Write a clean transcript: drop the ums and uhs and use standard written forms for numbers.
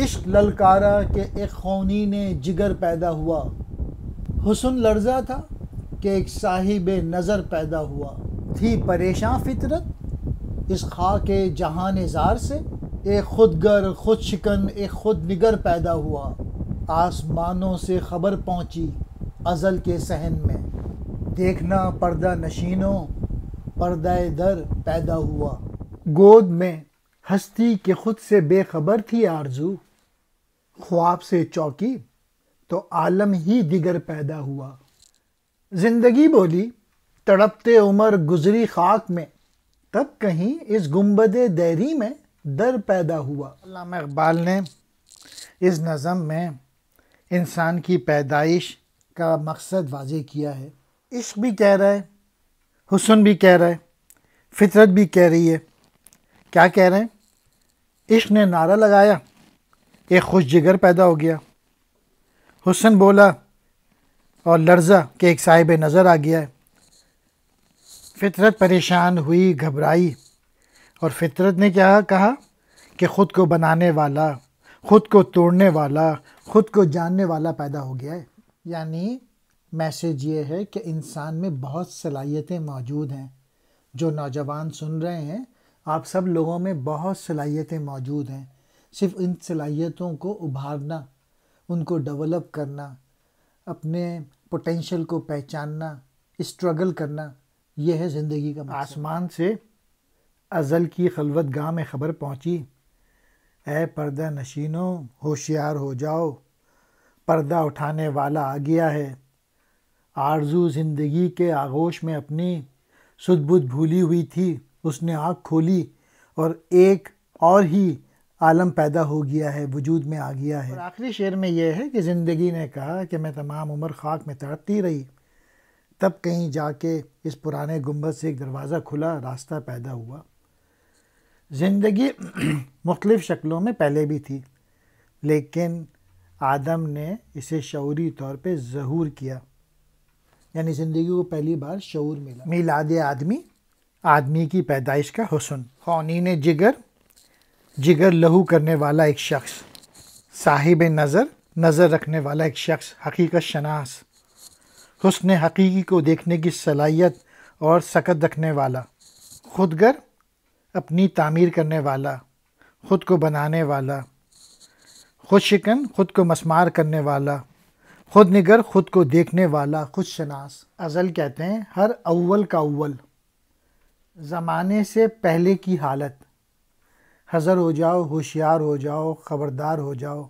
عشق للکارا کہ ایک خونین جگر پیدا ہوا، حسن لرزا تھا کہ ایک صاحب نظر پیدا ہوا۔ تھی پریشاں فطرت اس خاک جہان زار سے، ایک خودگر خود شکن ایک خود نگر پیدا ہوا۔ آسمانوں سے خبر پہنچی ازل کے صحن میں، دیکھنا پردہ نشینوں پردہ در پیدا ہوا۔ گود میں ہستی کے خود سے بے خبر تھی آرزو، خواب سے چوکی تو عالم ہی دیگر پیدا ہوا۔ زندگی بولی تڑپتے عمر گزری خاک میں، تب کہیں اس گنبد دیری میں در پیدا ہوا۔ علامہ اقبال نے اس نظم میں انسان کی پیدائش کا مقصد واضح کیا ہے۔ عشق بھی کہہ رہا ہے، حسن بھی کہہ رہا ہے، فطرت بھی کہہ رہی ہے۔ کیا کہہ رہے ہیں؟ عشق نے نعرہ لگایا، ایک خوش جگر پیدا ہو گیا۔ حسن بولا اور لرزا کہ ایک صاحب نظر آ گیا ہے۔ فطرت پریشان ہوئی، گھبرائی، اور فطرت نے کیا کہا کہ خود کو بنانے والا، خود کو توڑنے والا، خود کو جاننے والا پیدا ہو گیا ہے۔ یعنی میسج یہ ہے کہ انسان میں بہت صلاحیتیں موجود ہیں۔ جو نوجوان سن رہے ہیں، آپ سب لوگوں میں بہت صلاحیتیں موجود ہیں، صرف ان صلاحیتوں کو ابھارنا، ان کو ڈیولپ کرنا، اپنے پوٹینشل کو پہچاننا، اسٹرگل کرنا، یہ ہے زندگی کا مقصد۔ آسمان سے ازل کی خلوت گاہ میں خبر پہنچی، اے پردہ نشینوں ہوشیار ہو جاؤ، پردہ اٹھانے والا آ گیا ہے۔ آرزو زندگی کے آغوش میں اپنی سدھ بدھ بھولی ہوئی تھی، اس نے آنکھ کھولی اور ایک اور ہی عالم پیدا ہو گیا ہے، وجود میں آ گیا ہے۔ اور آخری شعر میں یہ ہے کہ زندگی نے کہا کہ میں تمام عمر خاک میں تڑپتی رہی، تب کہیں جا کے اس پرانے گنبد سے ایک دروازہ کھلا، راستہ پیدا ہوا۔ زندگی مختلف شکلوں میں پہلے بھی تھی، لیکن آدم نے اسے شعوری طور پہ ظہور کیا، یعنی زندگی کو پہلی بار شعور ملا۔ میلاد آدمی، آدمی کی پیدائش کا حسن۔ خونین جگر، جگر لہو کرنے والا ایک شخص۔ صاحب نظر، نظر رکھنے والا ایک شخص، حقیقت شناس، حسن حقیقی کو دیکھنے کی صلاحیت اور سکت رکھنے والا۔ خودگر، اپنی تعمیر کرنے والا، خود کو بنانے والا۔ خود شکن، خود کو مسمار کرنے والا۔ خود نگر، خود کو دیکھنے والا، خود شناس۔ ازل کہتے ہیں ہر اول کا اول، زمانے سے پہلے کی حالت۔ حذر ہو جاؤ، ہوشیار ہو جاؤ، خبردار ہو جاؤ۔